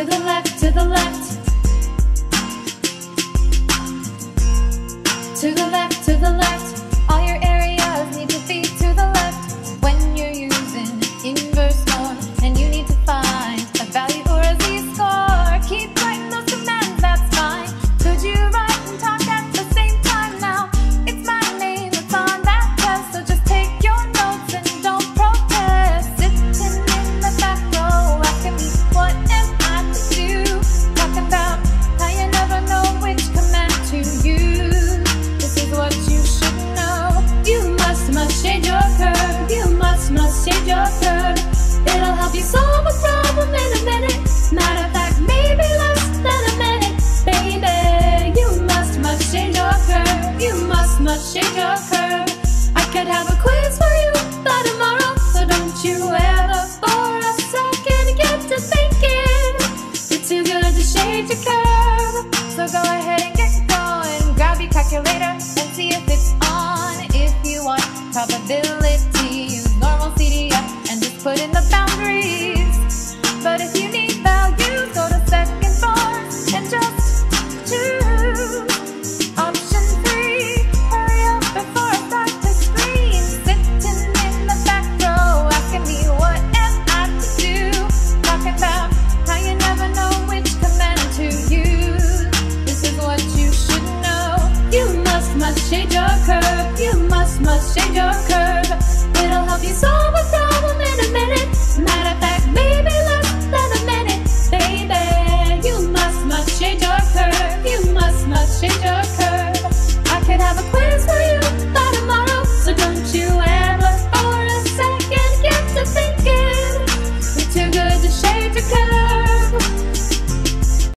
To the left, to the left. To the left, to the left. All your areas need to be to the left. When you're using inverse mode and you need to find a value or a z-score, keep writing those commands, that's fine. Could you write and talk at the same time now? It's my name that's on that test, so just take your notes and don't protest. Sitting in the back row asking me what am I to do? Talking about how you never know which command to use. This is what you should know. You must change your curve. You must change your curve. It'll help you solve a problem in a minute. Matter of fact, maybe less than a minute, baby. You must change your curve. You must change your curve. I could have a quiz for you by tomorrow, so don't you ever for a second get to thinking you're too good to change your curve. So go ahead and get going. Grab your calculator and see if it's on. If you want probability, use normal CDF and just put in the